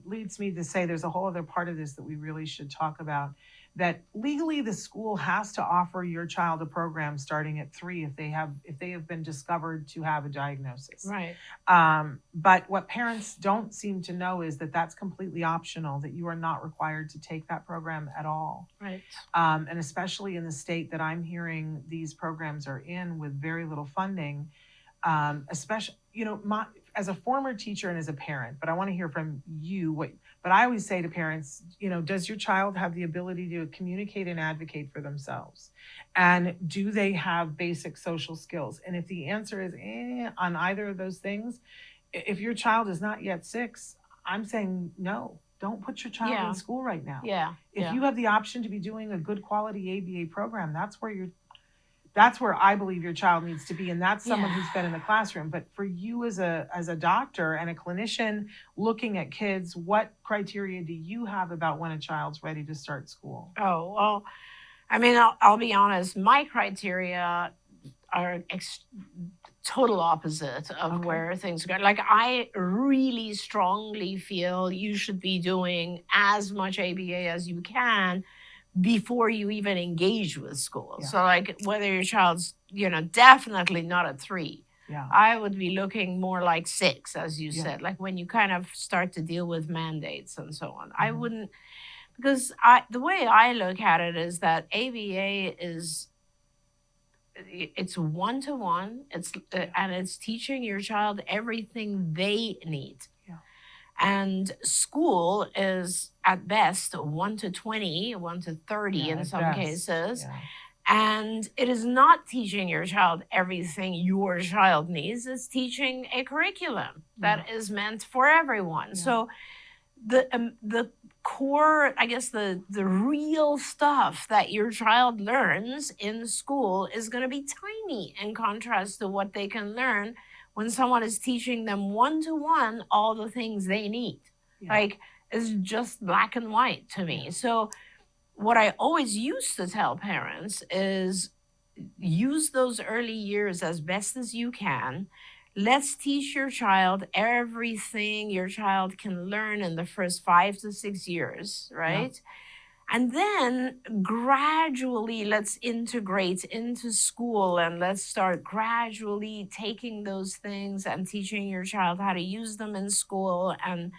leads me to say there's a whole other part of this that we really should talk about. that legally the school has to offer your child a program starting at 3 if they have been discovered to have a diagnosis. Right. But what parents don't seem to know is that that's completely optional, that you are not required to take that program at all. Right. And especially in the state that I'm hearing these programs are in with very little funding, especially, as a former teacher and as a parent, but I want to hear from you but I always say to parents, does your child have the ability to communicate and advocate for themselves? And do they have basic social skills? And if the answer is on either of those things, if your child is not yet 6, I'm saying no, don't put your child in school right now. Yeah. If you have the option to be doing a good quality ABA program, that's where I believe your child needs to be. And that's someone who's been in the classroom. But for you as a doctor and a clinician looking at kids, what criteria do you have about when a child's ready to start school? Oh, well, I mean, I'll be honest. My criteria are total opposite of where things go. Like, I really strongly feel you should be doing as much ABA as you can before you even engage with school. Yeah. So like whether your child's, definitely not at 3. Yeah. I would be looking more like 6, as you said, like when you kind of start to deal with mandates and so on. I wouldn't, because the way I look at it is that ABA it's one-to-one. And it's teaching your child everything they need. And school is at best 1 to 20, 1 to 30 in some cases. Yeah. And it is not teaching your child everything your child needs. It's teaching a curriculum that is meant for everyone. Yeah. So the core, I guess the real stuff that your child learns in school is going to be tiny in contrast to what they can learn when someone is teaching them one-to-one all the things they need. Like, it's just black and white to me. So what I always used to tell parents is use those early years as best as you can. Let's teach your child everything your child can learn in the first 5 to 6 years, right? Yeah. And then gradually let's integrate into school, and let's start gradually taking those things and teaching your child how to use them in school. And,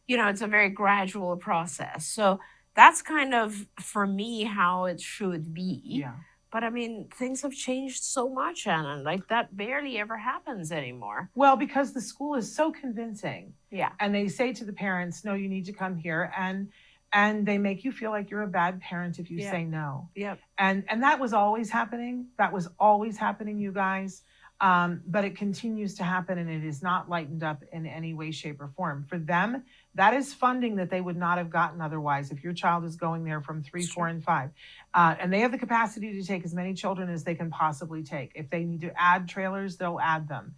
it's a very gradual process. So that's kind of, for me, how it should be. Yeah. But I mean, things have changed so much, Anna. Like, that barely ever happens anymore. Well, because the school is so convincing. Yeah. And they say to the parents, no, you need to come here. And they make you feel like you're a bad parent if you say no. Yep. And that was always happening. That was always happening, you guys. But it continues to happen, and it is not lightened up in any way, shape, or form. For them, that is funding that they would not have gotten otherwise if your child is going there from 3, 4, and 5. And they have the capacity to take as many children as they can possibly take. If they need to add trailers, they'll add them.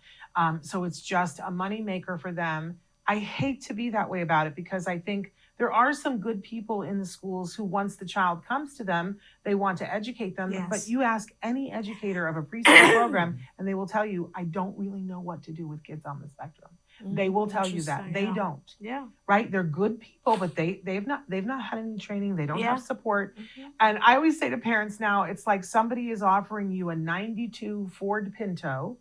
So it's just a moneymaker for them. I hate to be that way about it, because I think there are some good people in the schools who, once the child comes to them, they want to educate them. Yes. But you ask any educator of a preschool program, and they will tell you, I don't really know what to do with kids on the spectrum. They will tell you that. They don't. Yeah. Right? They're good people, but they've not had any training. They don't have support. Mm-hmm. And I always say to parents now, it's like somebody is offering you a 92 Ford Pinto,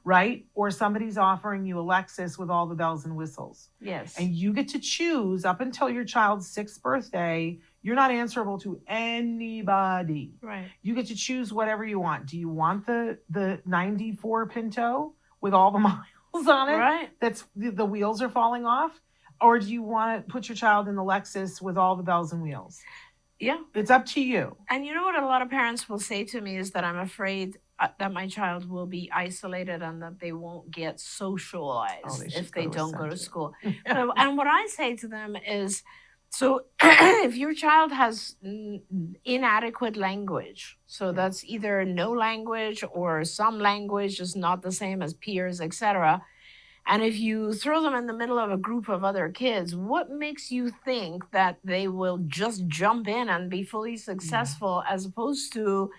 right? Or somebody's offering you a Lexus with all the bells and whistles. Yes. And you get to choose up until your child's 6th birthday. You're not answerable to anybody. Right. You get to choose whatever you want. Do you want the 94 Pinto with all the miles on it? Right. That's the wheels are falling off? Or do you want to put your child in the Lexus with all the bells and wheels? Yeah. It's up to you. And you know what a lot of parents will say to me is that I'm afraid that my child will be isolated and that they won't get socialized if they don't go to school. And what I say to them is, so if your child has inadequate language, so that's either no language or some language, just not the same as peers, etc. And if you throw them in the middle of a group of other kids, what makes you think that they will just jump in and be fully successful as opposed to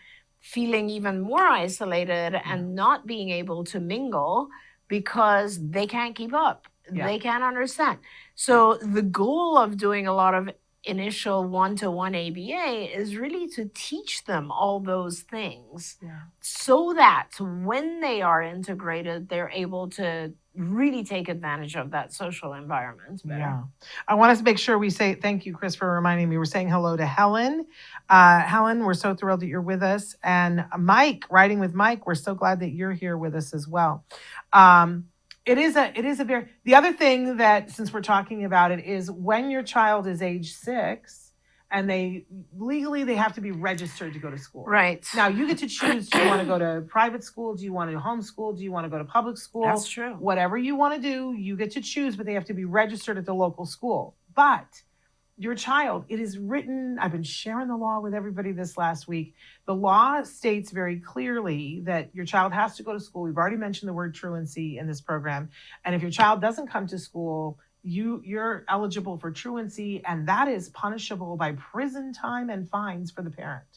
feeling even more isolated and not being able to mingle because they can't keep up? They can't understand. So the goal of doing a lot of initial one-to-one ABA is really to teach them all those things Yeah. so that when they are integrated, they're able to really take advantage of that social environment better. Yeah. I want to make sure we say thank you, Chris, for reminding me. We're saying hello to Helen. Helen, we're so thrilled that you're with us. And Mike, Riding with Mike, we're so glad that you're here with us as well. It is a very, the other thing that, since we're talking about it, is when your child is age 6 and they have to be registered to go to school. Right. Now you get to choose, do you want to go to private school? Do you want to homeschool? Do you want to go to public school? That's true. Whatever you want to do, you get to choose, but they have to be registered at the local school. But your child, it is written, I've been sharing the law with everybody this last week. The law states very clearly that your child has to go to school. We've already mentioned the word truancy in this program. And if your child doesn't come to school, you're eligible for truancy, and that is punishable by prison time and fines for the parent.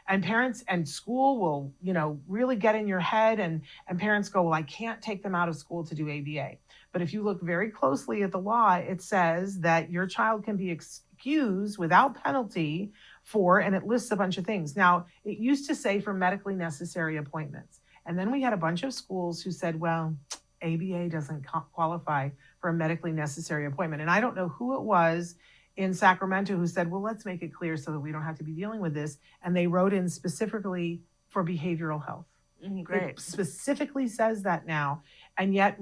And parents and school will, really get in your head, and parents go, well, I can't take them out of school to do ABA. But if you look very closely at the law, it says that your child can be excused without penalty for, and it lists a bunch of things. Now, it used to say for medically necessary appointments. And then we had a bunch of schools who said, well, ABA doesn't qualify for a medically necessary appointment. And I don't know who it was in Sacramento who said, well, let's make it clear so that we don't have to be dealing with this. And they wrote in specifically for behavioral health. Great. It specifically says that now. And yet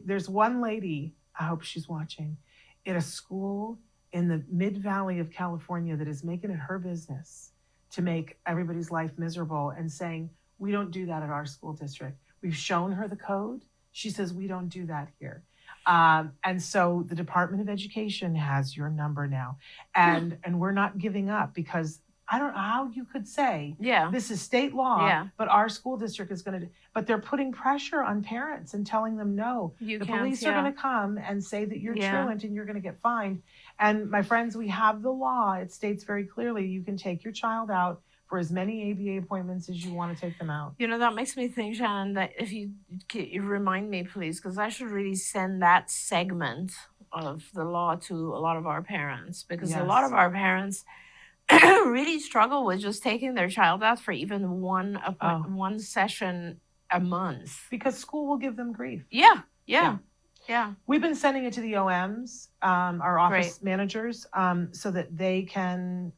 there's one lady, I hope she's watching, in a school in the Mid-Valley of California that is making it her business to make everybody's life miserable and saying, we don't do that at our school district. We've shown her the code. She says, we don't do that here. And so the Department of Education has your number now. And we're not giving up, because I don't know how you could say, this is state law, but our school district is going to, but they're putting pressure on parents and telling them, no, the police are going to come and say that you're truant and you're going to get fined. And my friends, we have the law. It states very clearly, you can take your child out for as many ABA appointments as you want to take them out. That makes me think, Shannon, that if you remind me, please, because I should really send that segment of the law to a lot of our parents, because a lot of our parents really struggle with just taking their child out for even one session a month. Because school will give them grief. Yeah. We've been sending it to the OMs, our office managers, so that they can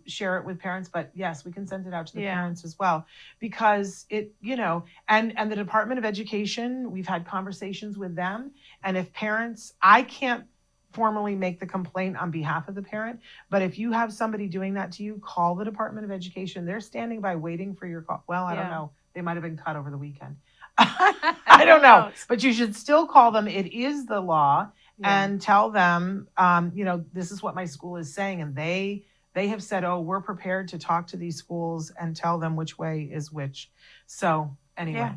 share it with parents. But yes, we can send it out to the parents as well, because it, and the Department of Education, we've had conversations with them. And if parents, I can't formally make the complaint on behalf of the parent, but if you have somebody doing that to you, call the Department of Education. They're standing by waiting for your call. Well, I don't know. They might have been cut over the weekend. I don't know, but you should still call them. It is the law, and tell them, this is what my school is saying. And they have said, oh, we're prepared to talk to these schools and tell them which way is which. So anyway,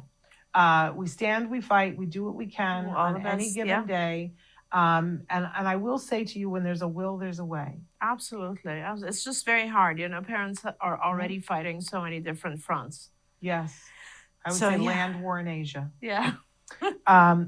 we stand, we fight, we do what we can on any given day. And I will say to you, when there's a will, there's a way. Absolutely. It's just very hard. Parents are already fighting so many different fronts. Yes. I would say land war in Asia. Yeah.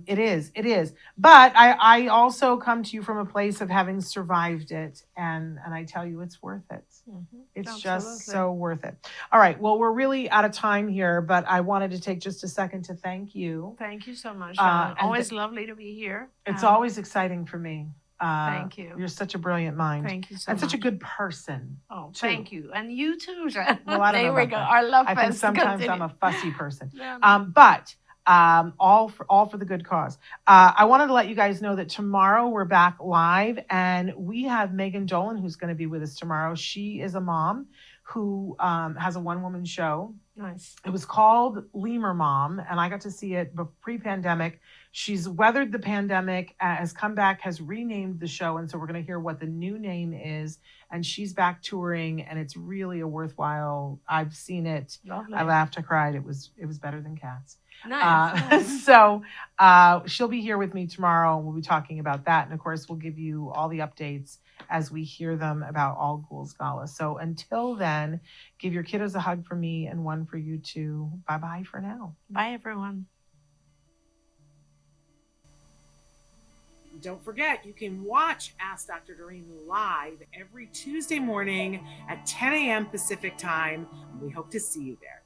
It is. But I also come to you from a place of having survived it. And I tell you, it's worth it. Mm-hmm. It's just so worth it. All right. Well, we're really out of time here, but I wanted to take just a second to thank you. Thank you so much. Always lovely to be here. It's always exciting for me. Thank you. You're such a brilliant mind. Thank you so much. And much. such a good person. Oh, thank you. And you too, Jen. Well, I don't know about that. Our love I think sometimes I'm a fussy person. But all for the good cause. I wanted to let you guys know that tomorrow we're back live, and we have Megan Dolan, who's going to be with us tomorrow. She is a mom who has a one-woman show. Nice. It was called Lemur Mom, and I got to see it pre-pandemic. She's weathered the pandemic, has come back, has renamed the show, and so we're going to hear what the new name is. And she's back touring, and it's really a worthwhile. I've seen it. Lovely. I laughed, I cried. It was better than Cats. Nice. So she'll be here with me tomorrow, and we'll be talking about that. And of course, we'll give you all the updates as we hear them about All Ghouls Gala. So until then, give your kiddos a hug for me and one for you too. Bye-bye for now. Bye, everyone. don't forget, you can watch Ask Dr. Doreen live every Tuesday morning at 10 a.m. Pacific time. We hope to see you there.